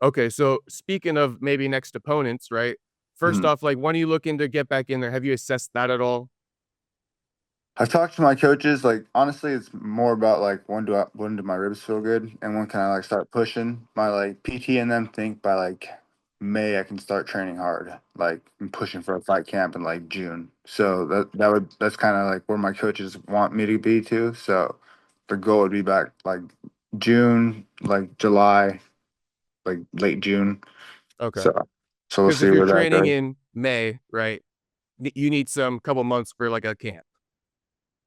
Okay, so speaking of maybe next opponents, right? First Mhm. off, like when are you looking to get back in there? Have you assessed that at all? I've talked to my coaches. Like honestly, it's more about like when do my ribs feel good, and when can I like start pushing. My like PT and them think by like May I can start training hard. Like I'm pushing for a fight camp in like June. So that's kind of like where my coaches want me to be too. So the goal would be back like June, like July, like late June. Okay. So we'll Because see if you're where that training goes. in May, right, you need some couple months for like a camp,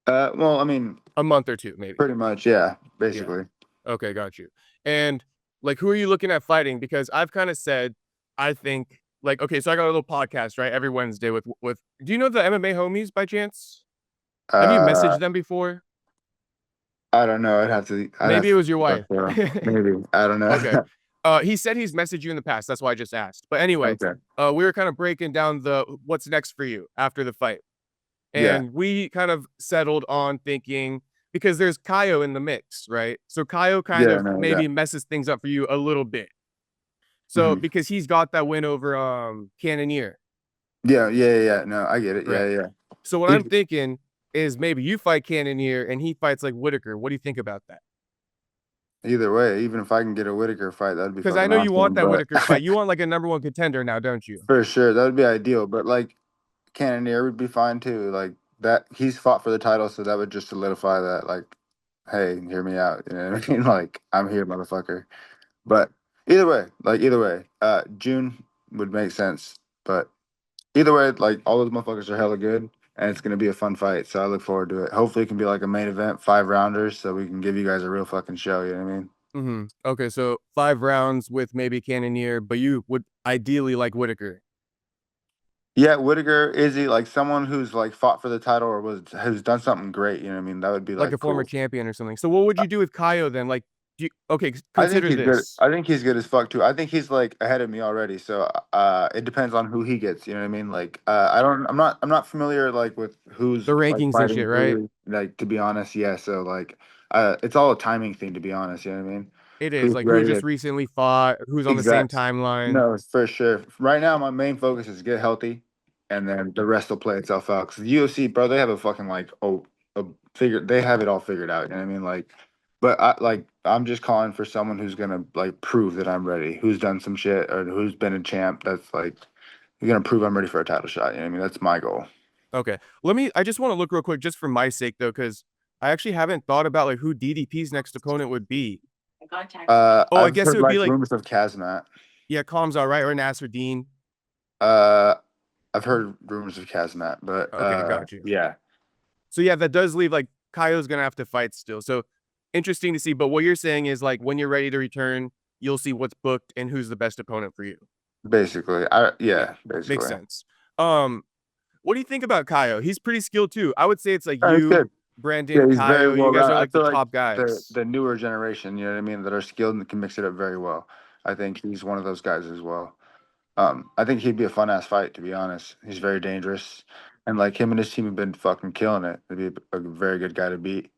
Well, I mean, a month or two, maybe. pretty much, yeah, Yeah. basically. Okay, got you. And like, who are you looking at fighting? Because I've kind of said, I think, like, okay, so I got a little podcast, right, every Wednesday with. Do you know the MMA homies by chance? Have you Uh, messaged them before? I don't know. I'd Maybe have it to was your look wife. for 'em. Maybe. I don't know. Okay. He said he's messaged you in the past. That's why I just asked. But anyway, Okay. we were kind of breaking down the what's next for you after the fight. Yeah. And we kind of settled on thinking because there's Kaio in the mix, right? So Kaio kind Yeah, of no, yeah. maybe messes things up for you a little bit. So Mhm. because he's got that win over Cannonier, Yeah, yeah, yeah, yeah. No, I get it. Yeah, right? yeah. So what I'm If thinking is maybe you fight Cannonier and he fights like Whittaker. What do you think about that? either way, even if I can get a Whittaker fight, that'd be Because I fucking know you want awesome. that But Whittaker fight. You want like a number one contender now, don't you? for sure, that would be ideal. But like Cannonier would be fine too. Like that he's fought for the title, so that would just solidify that like, hey, hear me out. You know what I mean? Like, I'm here, motherfucker. But either way, June would make sense. But either way, like all those motherfuckers are hella good, and it's gonna be a fun fight. So I look forward to it. Hopefully, it can be like a main event, 5 rounders, so we can give you guys a real fucking show. You know what I mean? Okay, so 5 rounds with maybe Cannonier, but you would ideally like Whittaker, Yeah, Whittaker, Izzy, like someone who's like fought for the title or who's done something great. You know what I mean? That would be like a like former cool. champion or something. So what would you do with Kaio then? Like, okay, I think consider he's good. this. I think he's good as fuck too. I think he's like ahead of me already. So it depends on who he gets. You know what I mean? Like I don't. I'm not familiar like with who's The like rankings and shit, fighting right? who. Like to be honest, yeah. So like it's all a timing thing. To be honest, you know what I mean? It is Who's like who ready just to recently fought, who's on the same exact? timeline. No, for sure. Right now, my main focus is get healthy, and then the rest will play itself out. Because the UFC, bro, they have a fucking like a figure. They have it all figured out. You know what I mean? Like, but I'm just calling for someone who's gonna like prove that I'm ready. Who's done some shit or who's been a champ. That's like you're gonna prove I'm ready for a title shot. You know what I mean? That's my goal. Okay, I just want to look real quick, just for my sake though, because I actually haven't thought about like who DDP's next opponent would be. Oh, I I've guess it heard would be like like, rumors of Kazmat. yeah, Kamzat, right, or Nasser Dean. Uh, I've heard rumors of Kazmat, but Okay, got you. yeah. So yeah, that does leave like Kaio's gonna have to fight still. So interesting to see. But what you're saying is like when you're ready to return, you'll see what's booked and who's the best opponent for you. Basically, Yeah, yeah, makes basically. sense. Um, what do you think about Kaio? He's pretty skilled too. I would say it's like It's you, good. Yeah, Brandon, he's very Kaio. You well guys are rounded. I like the feel like top guys. the newer generation, you know what I mean, that are skilled and can mix it up very well. I think he's one of those guys as well. I think he'd be a fun ass fight, to be honest. He's very dangerous, and like him and his team have been fucking killing it. He'd be a very good guy to beat.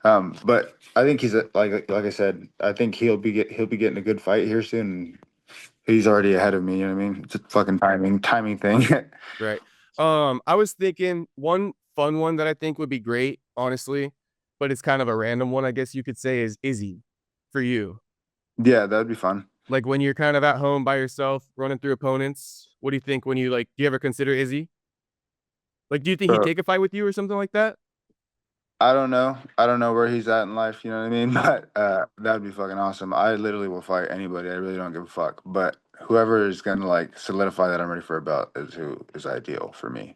But I think he's like I said, I think he'll be getting a good fight here soon. He's already ahead of me. You know what I mean? It's a fucking timing thing. Right. I was thinking one fun one that I think would be great, honestly, but it's kind of a random one, I guess you could say, is Izzy for you. Yeah, that'd be fun. Like when you're kind of at home by yourself, running through opponents. What do you think when you like? Do you ever consider Izzy? Like, do you think he'd So take a fight with you or something like that? I don't know. I don't know where he's at in life, you know what I mean? But that'd be fucking awesome. I literally will fight anybody. I really don't give a fuck. But whoever is gonna like solidify that I'm ready for a belt is who is ideal for me.